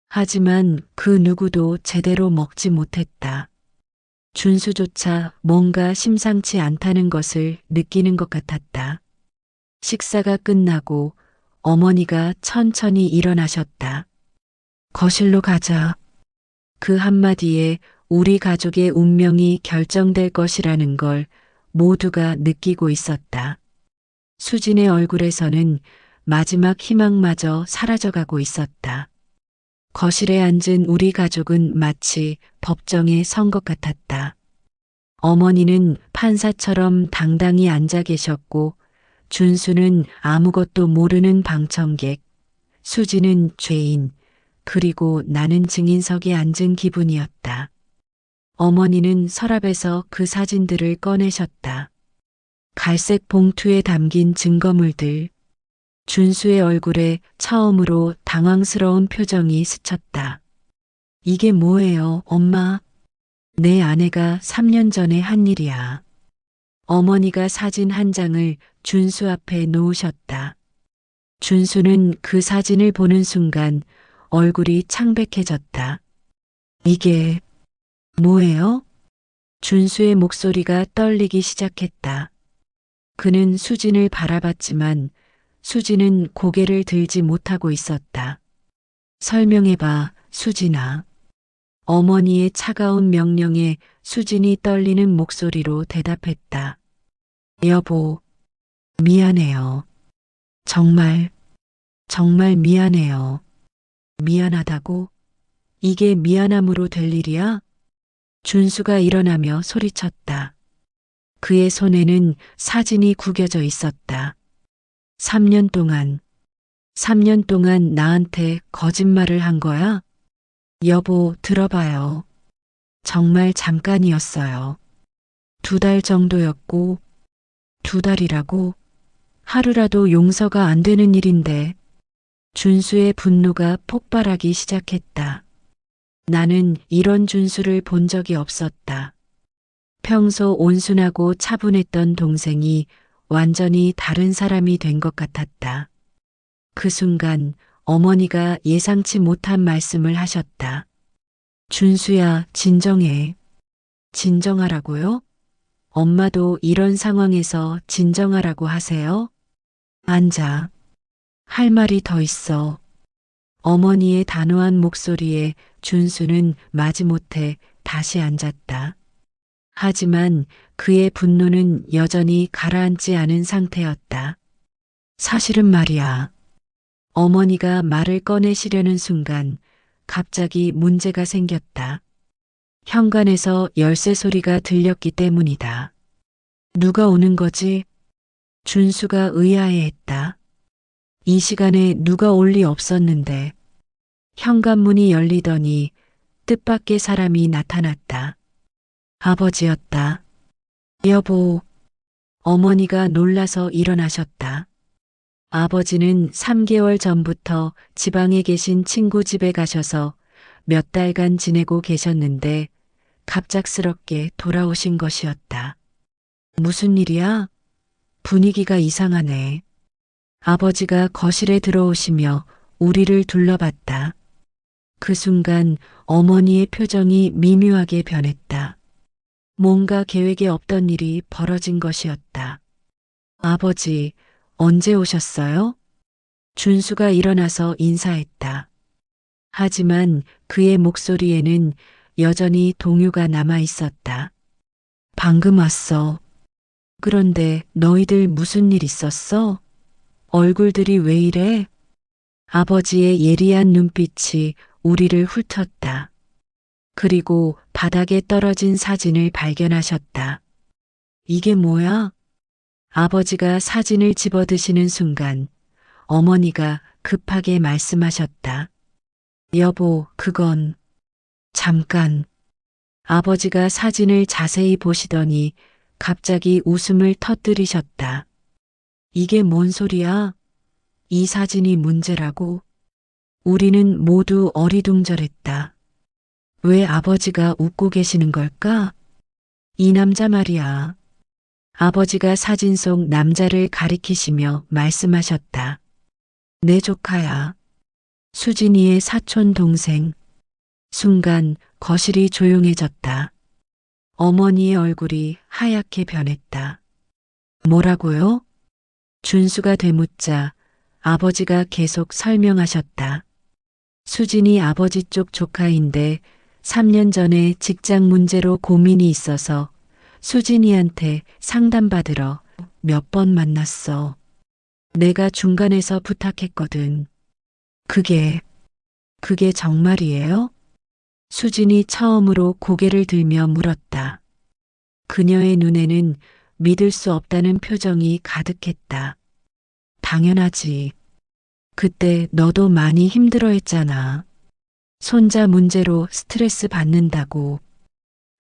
하지만 그 누구도 제대로 먹지 못했다. 준수조차 뭔가 심상치 않다는 것을 느끼는 것 같았다. 식사가 끝나고 어머니가 천천히 일어나셨다. 거실로 가자. 그 한마디에 우리 가족의 운명이 결정될 것이라는 걸 모두가 느끼고 있었다. 수진의 얼굴에서는 마지막 희망마저 사라져가고 있었다. 거실에 앉은 우리 가족은 마치 법정에 선 것 같았다. 어머니는 판사처럼 당당히 앉아 계셨고 준수는 아무것도 모르는 방청객, 수지는 죄인, 그리고 나는 증인석에 앉은 기분이었다. 어머니는 서랍에서 그 사진들을 꺼내셨다. 갈색 봉투에 담긴 증거물들. 준수의 얼굴에 처음으로 당황스러운 표정이 스쳤다. 이게 뭐예요, 엄마? 내 아내가 3년 전에 한 일이야. 어머니가 사진 한 장을 준수 앞에 놓으셨다. 준수는 그 사진을 보는 순간 얼굴이 창백해졌다. 이게 뭐예요? 준수의 목소리가 떨리기 시작했다. 그는 수진을 바라봤지만 수진은 고개를 들지 못하고 있었다. 설명해봐, 수진아. 어머니의 차가운 명령에 수진이 떨리는 목소리로 대답했다. 여보, 미안해요. 정말 미안해요. 미안하다고? 이게 미안함으로 될 일이야? 준수가 일어나며 소리쳤다. 그의 손에는 사진이 구겨져 있었다. 3년 동안 나한테 거짓말을 한 거야? 여보, 들어봐요. 정말 잠깐이었어요. 2달 정도였고, 2달이라고? 하루라도 용서가 안 되는 일인데. 준수의 분노가 폭발하기 시작했다. 나는 이런 준수를 본 적이 없었다. 평소 온순하고 차분했던 동생이 완전히 다른 사람이 된 것 같았다. 그 순간 어머니가 예상치 못한 말씀을 하셨다. 준수야, 진정해. 진정하라고요? 엄마도 이런 상황에서 진정하라고 하세요? 앉아. 할 말이 더 있어. 어머니의 단호한 목소리에 준수는 마지못해 다시 앉았다. 하지만 그의 분노는 여전히 가라앉지 않은 상태였다. 사실은 말이야. 어머니가 말을 꺼내시려는 순간 갑자기 문제가 생겼다. 현관에서 열쇠 소리가 들렸기 때문이다. 누가 오는 거지? 준수가 의아해했다. 이 시간에 누가 올 리 없었는데. 현관문이 열리더니 뜻밖의 사람이 나타났다. 아버지였다. 여보. 어머니가 놀라서 일어나셨다. 아버지는 3개월 전부터 지방에 계신 친구 집에 가셔서 몇 달간 지내고 계셨는데 갑작스럽게 돌아오신 것이었다. 무슨 일이야? 분위기가 이상하네. 아버지가 거실에 들어오시며 우리를 둘러봤다. 그 순간 어머니의 표정이 미묘하게 변했다. 뭔가 계획에 없던 일이 벌어진 것이었다. 아버지, 언제 오셨어요? 준수가 일어나서 인사했다. 하지만 그의 목소리에는 여전히 동요가 남아 있었다. 방금 왔어. 그런데 너희들 무슨 일 있었어? 얼굴들이 왜 이래? 아버지의 예리한 눈빛이 우리를 훑었다. 그리고 바닥에 떨어진 사진을 발견하셨다. 이게 뭐야? 아버지가 사진을 집어드시는 순간 어머니가 급하게 말씀하셨다. 여보, 그건 잠깐. 아버지가 사진을 자세히 보시더니 갑자기 웃음을 터뜨리셨다. 이게 뭔 소리야? 이 사진이 문제라고? 우리는 모두 어리둥절했다. 왜 아버지가 웃고 계시는 걸까? 이 남자 말이야. 아버지가 사진 속 남자를 가리키시며 말씀하셨다. 내 조카야. 수진이의 사촌 동생. 순간 거실이 조용해졌다. 어머니의 얼굴이 하얗게 변했다. 뭐라고요? 준수가 되묻자 아버지가 계속 설명하셨다. 수진이 아버지 쪽 조카인데 3년 전에 직장 문제로 고민이 있어서 수진이한테 상담받으러 몇 번 만났어. 내가 중간에서 부탁했거든. 그게 정말이에요? 수진이 처음으로 고개를 들며 물었다. 그녀의 눈에는 믿을 수 없다는 표정이 가득했다. 당연하지. 그때 너도 많이 힘들어했잖아. 손자 문제로 스트레스 받는다고.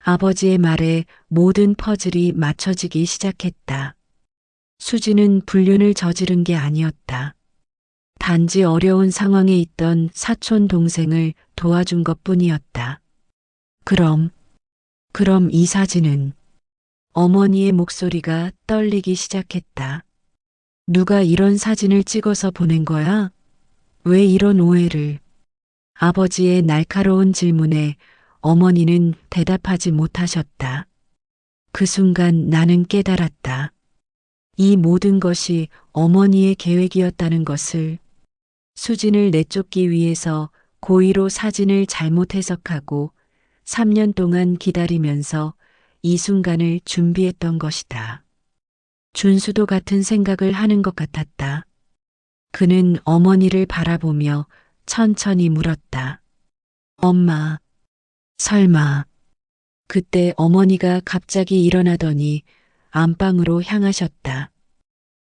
아버지의 말에 모든 퍼즐이 맞춰지기 시작했다. 수지는 불륜을 저지른 게 아니었다. 단지 어려운 상황에 있던 사촌 동생을 도와준 것뿐이었다. 그럼 이 사진은? 어머니의 목소리가 떨리기 시작했다. 누가 이런 사진을 찍어서 보낸 거야? 왜 이런 오해를? 아버지의 날카로운 질문에 어머니는 대답하지 못하셨다. 그 순간 나는 깨달았다. 이 모든 것이 어머니의 계획이었다는 것을. 수진을 내쫓기 위해서 고의로 사진을 잘못 해석하고 3년 동안 기다리면서 이 순간을 준비했던 것이다. 준수도 같은 생각을 하는 것 같았다. 그는 어머니를 바라보며 천천히 물었다. 엄마, 설마. 그때 어머니가 갑자기 일어나더니 안방으로 향하셨다.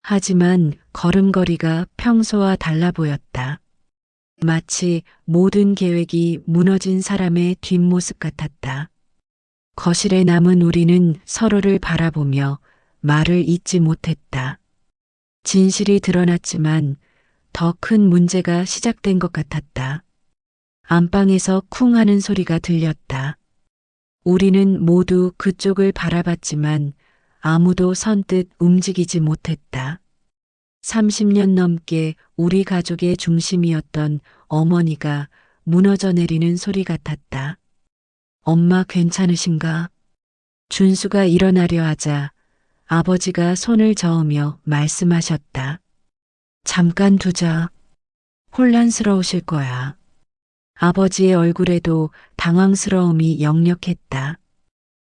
하지만 걸음걸이가 평소와 달라 보였다. 마치 모든 계획이 무너진 사람의 뒷모습 같았다. 거실에 남은 우리는 서로를 바라보며 말을 잇지 못했다. 진실이 드러났지만 더 큰 문제가 시작된 것 같았다. 안방에서 쿵 하는 소리가 들렸다. 우리는 모두 그쪽을 바라봤지만 아무도 선뜻 움직이지 못했다. 30년 넘게 우리 가족의 중심이었던 어머니가 무너져 내리는 소리 같았다. 엄마 괜찮으신가? 준수가 일어나려 하자 아버지가 손을 저으며 말씀하셨다. 잠깐 두자. 혼란스러우실 거야. 아버지의 얼굴에도 당황스러움이 역력했다.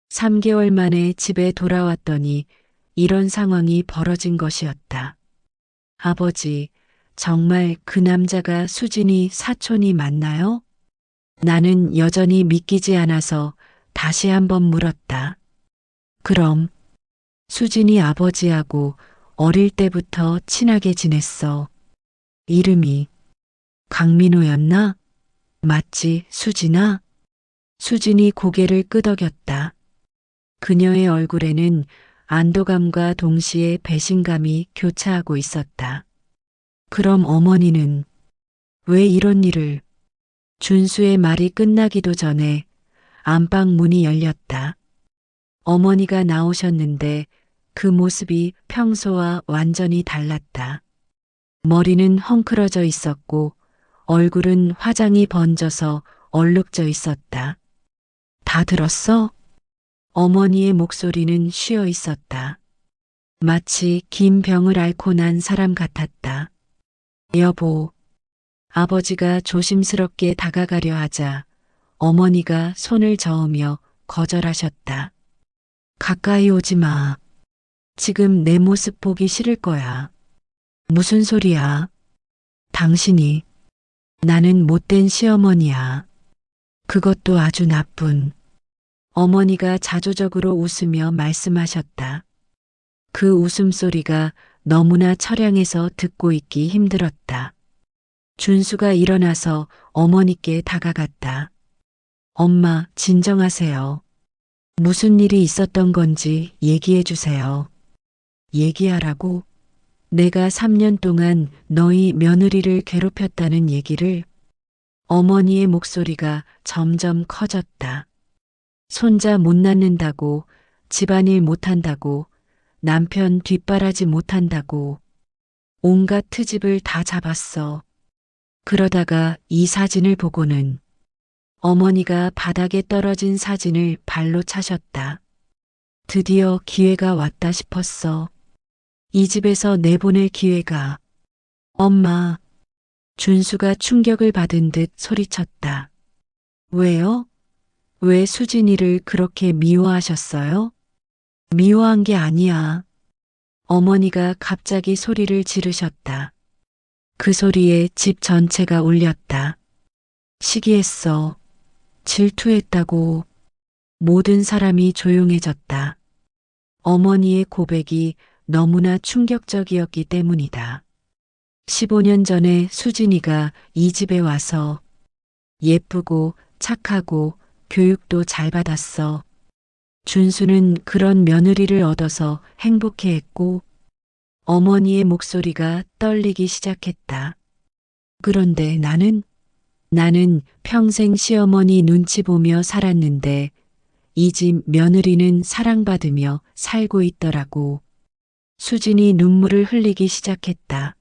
3개월 만에 집에 돌아왔더니 이런 상황이 벌어진 것이었다. 아버지, 정말 그 남자가 수진이 사촌이 맞나요? 나는 여전히 믿기지 않아서 다시 한번 물었다. 그럼 수진이 아버지하고 어릴 때부터 친하게 지냈어. 이름이 강민호였나? 맞지, 수진아? 수진이 고개를 끄덕였다. 그녀의 얼굴에는 안도감과 동시에 배신감이 교차하고 있었다. 그럼 어머니는 왜 이런 일을? 준수의 말이 끝나기도 전에 안방 문이 열렸다. 어머니가 나오셨는데 그 모습이 평소와 완전히 달랐다. 머리는 헝클어져 있었고 얼굴은 화장이 번져서 얼룩져 있었다. 다 들었어? 어머니의 목소리는 쉬어 있었다. 마치 긴 병을 앓고 난 사람 같았다. 여보, 아버지가 조심스럽게 다가가려 하자 어머니가 손을 저으며 거절하셨다. 가까이 오지 마. 지금 내 모습 보기 싫을 거야. 무슨 소리야? 당신이. 나는 못된 시어머니야. 그것도 아주 나쁜. 어머니가 자조적으로 웃으며 말씀하셨다. 그 웃음소리가 너무나 처량해서 듣고 있기 힘들었다. 준수가 일어나서 어머니께 다가갔다. 엄마, 진정하세요. 무슨 일이 있었던 건지 얘기해 주세요. 얘기하라고? 내가 3년 동안 너희 며느리를 괴롭혔다는 얘기를. 어머니의 목소리가 점점 커졌다. 손자 못 낳는다고, 집안일 못한다고, 남편 뒷바라지 못한다고, 온갖 트집을 다 잡았어. 그러다가 이 사진을 보고는 어머니가 바닥에 떨어진 사진을 발로 차셨다. 드디어 기회가 왔다 싶었어. 이 집에서 내보낼 기회가. 엄마. 준수가 충격을 받은 듯 소리쳤다. 왜요? 왜 수진이를 그렇게 미워하셨어요? 미워한 게 아니야. 어머니가 갑자기 소리를 지르셨다. 그 소리에 집 전체가 울렸다. 시기했어. 질투했다고. 모든 사람이 조용해졌다. 어머니의 고백이 너무나 충격적이었기 때문이다. 15년 전에 수진이가 이 집에 와서 예쁘고 착하고 교육도 잘 받았어. 준수는 그런 며느리를 얻어서 행복해했고 어머니의 목소리가 떨리기 시작했다. 그런데 나는 평생 시어머니 눈치 보며 살았는데 이 집 며느리는 사랑받으며 살고 있더라고. 수진이 눈물을 흘리기 시작했다.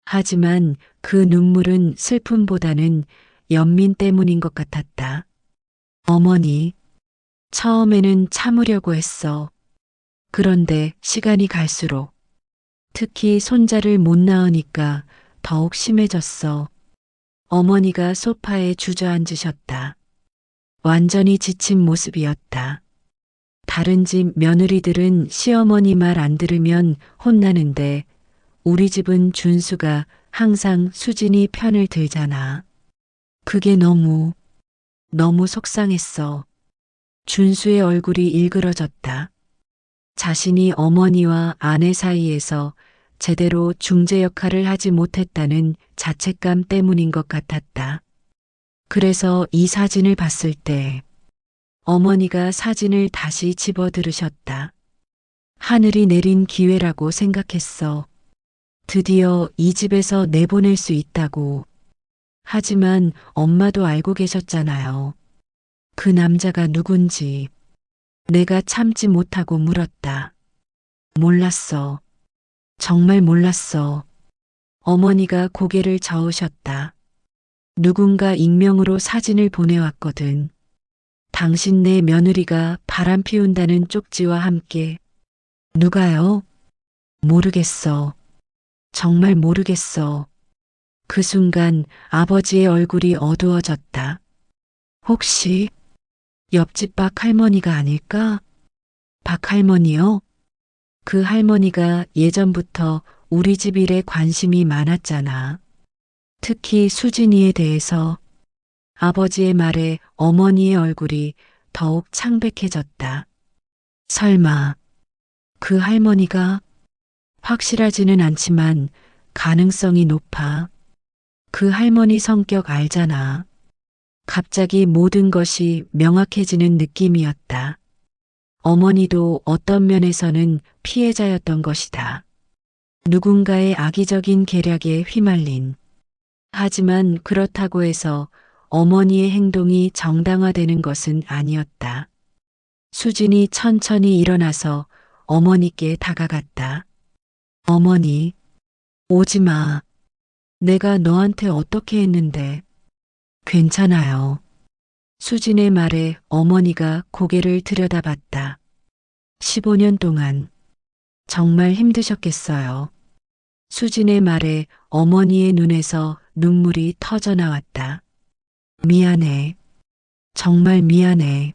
하지만 그 눈물은 슬픔보다는 연민 때문인 것 같았다. 어머니, 처음에는 참으려고 했어. 그런데 시간이 갈수록 특히 손자를 못 낳으니까 더욱 심해졌어. 어머니가 소파에 주저앉으셨다. 완전히 지친 모습이었다. 다른 집 며느리들은 시어머니 말 안 들으면 혼나는데 우리 집은 준수가 항상 수진이 편을 들잖아. 그게 너무 속상했어. 준수의 얼굴이 일그러졌다. 자신이 어머니와 아내 사이에서 제대로 중재 역할을 하지 못했다는 자책감 때문인 것 같았다. 그래서 이 사진을 봤을 때 어머니가 사진을 다시 집어들으셨다. 하늘이 내린 기회라고 생각했어. 드디어 이 집에서 내보낼 수 있다고. 하지만 엄마도 알고 계셨잖아요. 그 남자가 누군지. 내가 참지 못하고 물었다. 몰랐어. 정말 몰랐어. 어머니가 고개를 저으셨다. 누군가 익명으로 사진을 보내왔거든. 당신 내 며느리가 바람 피운다는 쪽지와 함께. 누가요? 모르겠어. 정말 모르겠어. 그 순간 아버지의 얼굴이 어두워졌다. 혹시 옆집 박 할머니가 아닐까? 박 할머니요? 그 할머니가 예전부터 우리 집 일에 관심이 많았잖아. 특히 수진이에 대해서. 아버지의 말에 어머니의 얼굴이 더욱 창백해졌다. 설마 그 할머니가? 확실하지는 않지만 가능성이 높아. 그 할머니 성격 알잖아. 갑자기 모든 것이 명확해지는 느낌이었다. 어머니도 어떤 면에서는 피해자였던 것이다. 누군가의 악의적인 계략에 휘말린. 하지만 그렇다고 해서 어머니의 행동이 정당화되는 것은 아니었다. 수진이 천천히 일어나서 어머니께 다가갔다. 어머니, 오지 마. 내가 너한테 어떻게 했는데. 괜찮아요. 수진의 말에 어머니가 고개를 들여다봤다. 15년 동안 정말 힘드셨겠어요. 수진의 말에 어머니의 눈에서 눈물이 터져 나왔다. 미안해. 정말 미안해.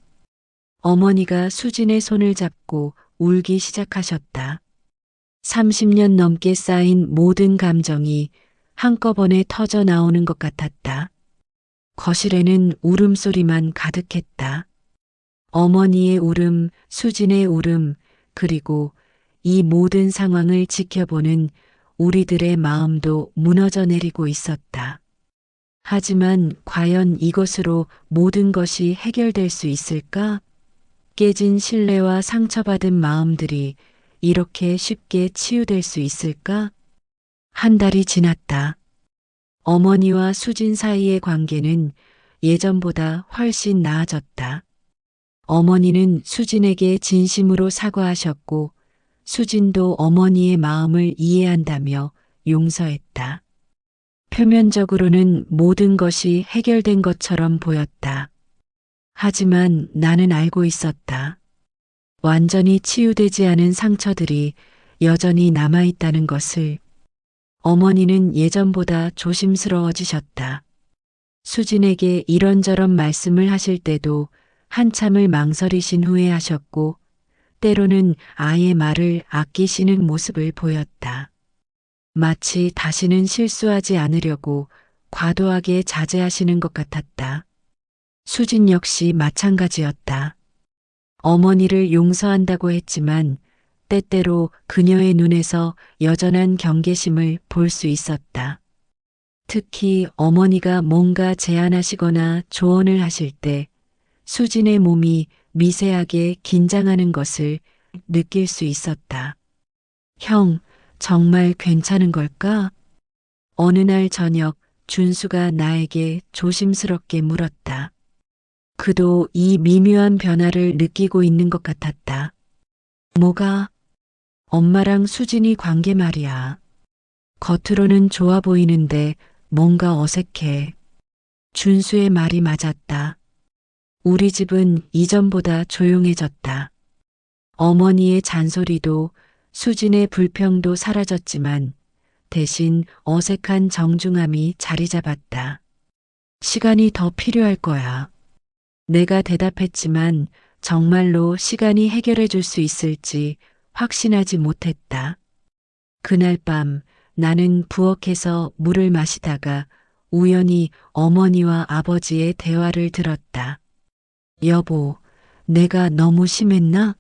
어머니가 수진의 손을 잡고 울기 시작하셨다. 30년 넘게 쌓인 모든 감정이 한꺼번에 터져 나오는 것 같았다. 거실에는 울음소리만 가득했다. 어머니의 울음, 수진의 울음, 그리고 이 모든 상황을 지켜보는 우리들의 마음도 무너져 내리고 있었다. 하지만 과연 이것으로 모든 것이 해결될 수 있을까? 깨진 신뢰와 상처받은 마음들이 이렇게 쉽게 치유될 수 있을까? 한 달이 지났다. 어머니와 수진 사이의 관계는 예전보다 훨씬 나아졌다. 어머니는 수진에게 진심으로 사과하셨고, 수진도 어머니의 마음을 이해한다며 용서했다. 표면적으로는 모든 것이 해결된 것처럼 보였다. 하지만 나는 알고 있었다. 완전히 치유되지 않은 상처들이 여전히 남아있다는 것을. 어머니는 예전보다 조심스러워지셨다. 수진에게 이런저런 말씀을 하실 때도 한참을 망설이신 후에 하셨고, 때로는 아예 말을 아끼시는 모습을 보였다. 마치 다시는 실수하지 않으려고 과도하게 자제하시는 것 같았다. 수진 역시 마찬가지였다. 어머니를 용서한다고 했지만 때때로 그녀의 눈에서 여전한 경계심을 볼 수 있었다. 특히 어머니가 뭔가 제안하시거나 조언을 하실 때 수진의 몸이 미세하게 긴장하는 것을 느낄 수 있었다. 형, 정말 괜찮은 걸까? 어느 날 저녁 준수가 나에게 조심스럽게 물었다. 그도 이 미묘한 변화를 느끼고 있는 것 같았다. 뭐가? 엄마랑 수진이 관계 말이야. 겉으로는 좋아 보이는데 뭔가 어색해. 준수의 말이 맞았다. 우리 집은 이전보다 조용해졌다. 어머니의 잔소리도 수진의 불평도 사라졌지만 대신 어색한 정중함이 자리 잡았다. 시간이 더 필요할 거야. 내가 대답했지만 정말로 시간이 해결해 줄 수 있을지 확신하지 못했다. 그날 밤 나는 부엌에서 물을 마시다가 우연히 어머니와 아버지의 대화를 들었다. 여보, 내가 너무 심했나?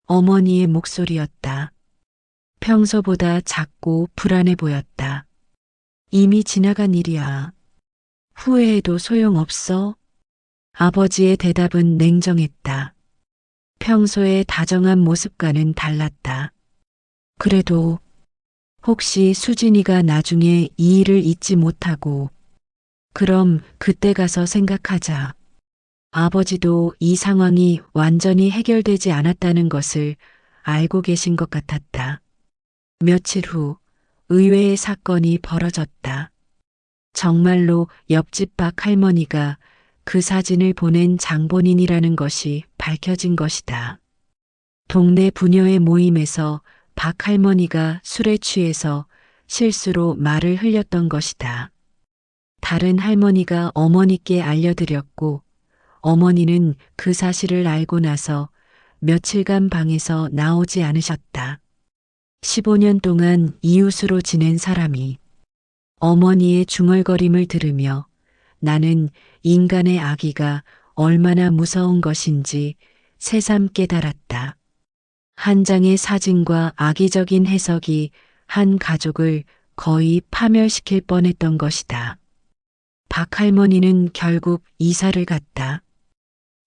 어머니의 목소리였다. 평소보다 작고 불안해 보였다. 이미 지나간 일이야. 후회해도 소용없어. 아버지의 대답은 냉정했다. 평소의 다정한 모습과는 달랐다. 그래도 혹시 수진이가 나중에 이 일을 잊지 못하고 그럼 그때 가서 생각하자. 아버지도 이 상황이 완전히 해결되지 않았다는 것을 알고 계신 것 같았다. 며칠 후 의외의 사건이 벌어졌다. 정말로 옆집 박 할머니가 그 사진을 보낸 장본인이라는 것이 밝혀진 것이다. 동네 부녀의 모임에서 박 할머니가 술에 취해서 실수로 말을 흘렸던 것이다. 다른 할머니가 어머니께 알려드렸고 어머니는 그 사실을 알고 나서 며칠간 방에서 나오지 않으셨다. 15년 동안 이웃으로 지낸 사람이 어머니의 중얼거림을 들으며 나는 인간의 악의가 얼마나 무서운 것인지 새삼 깨달았다. 한 장의 사진과 악의적인 해석이 한 가족을 거의 파멸시킬 뻔했던 것이다. 박 할머니는 결국 이사를 갔다.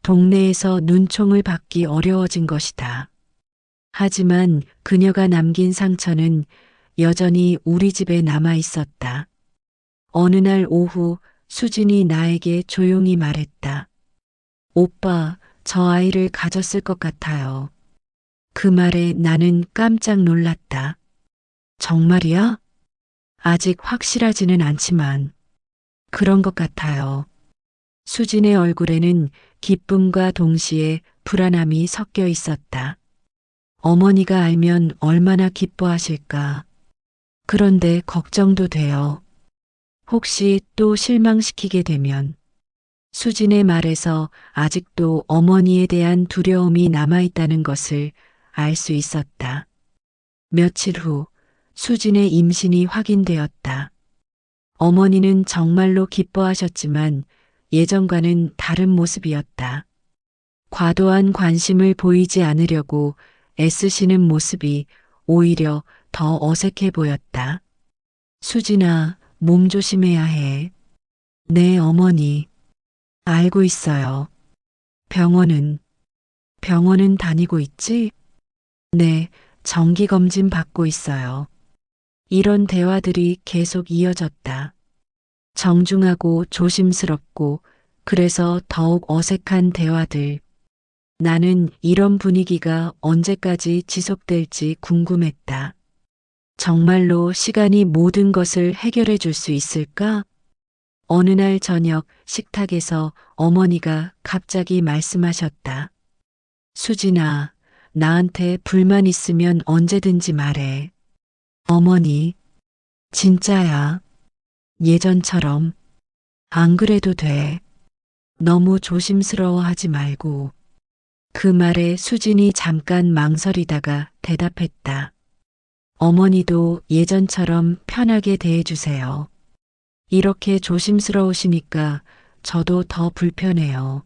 동네에서 눈총을 받기 어려워진 것이다. 하지만 그녀가 남긴 상처는 여전히 우리 집에 남아 있었다. 어느 날 오후 수진이 나에게 조용히 말했다. 오빠, 저 아이를 가졌을 것 같아요. 그 말에 나는 깜짝 놀랐다. 정말이야? 아직 확실하지는 않지만 그런 것 같아요. 수진의 얼굴에는 기쁨과 동시에 불안함이 섞여 있었다. 어머니가 알면 얼마나 기뻐하실까. 그런데 걱정도 돼요. 혹시 또 실망시키게 되면. 수진의 말에서 아직도 어머니에 대한 두려움이 남아있다는 것을 알 수 있었다. 며칠 후 수진의 임신이 확인되었다. 어머니는 정말로 기뻐하셨지만 예전과는 다른 모습이었다. 과도한 관심을 보이지 않으려고 애쓰시는 모습이 오히려 더 어색해 보였다. 수진아, 몸 조심해야 해. 네, 어머니. 알고 있어요. 병원은 다니고 있지? 네, 정기검진 받고 있어요. 이런 대화들이 계속 이어졌다. 정중하고 조심스럽고 그래서 더욱 어색한 대화들. 나는 이런 분위기가 언제까지 지속될지 궁금했다. 정말로 시간이 모든 것을 해결해 줄 수 있을까? 어느 날 저녁 식탁에서 어머니가 갑자기 말씀하셨다. 수진아, 나한테 불만 있으면 언제든지 말해. 어머니, 진짜야. 예전처럼. 안 그래도 돼. 너무 조심스러워하지 말고. 그 말에 수진이 잠깐 망설이다가 대답했다. 어머니도 예전처럼 편하게 대해주세요. 이렇게 조심스러우시니까 저도 더 불편해요.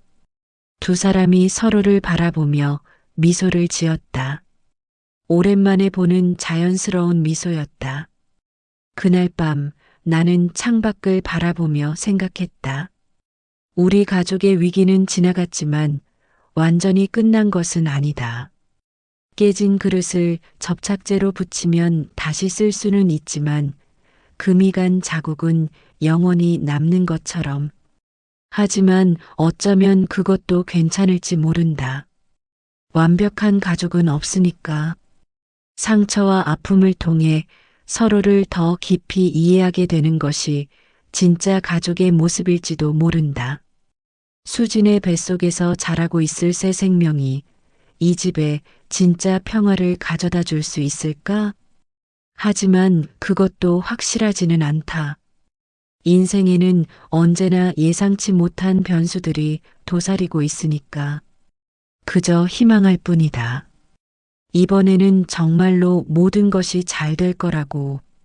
두 사람이 서로를 바라보며 미소를 지었다. 오랜만에 보는 자연스러운 미소였다. 그날 밤 나는 창밖을 바라보며 생각했다. 우리 가족의 위기는 지나갔지만 완전히 끝난 것은 아니다. 깨진 그릇을 접착제로 붙이면 다시 쓸 수는 있지만 금이 간 자국은 영원히 남는 것처럼. 하지만 어쩌면 그것도 괜찮을지 모른다. 완벽한 가족은 없으니까. 상처와 아픔을 통해 서로를 더 깊이 이해하게 되는 것이 진짜 가족의 모습일지도 모른다. 수진의 뱃속에서 자라고 있을 새 생명이 이 집에 진짜 평화를 가져다 줄 수 있을까? 하지만 그것도 확실하지는 않다. 인생에는 언제나 예상치 못한 변수들이 도사리고 있으니까 그저 희망할 뿐이다. 이번에는 정말로 모든 것이 잘 될 거라고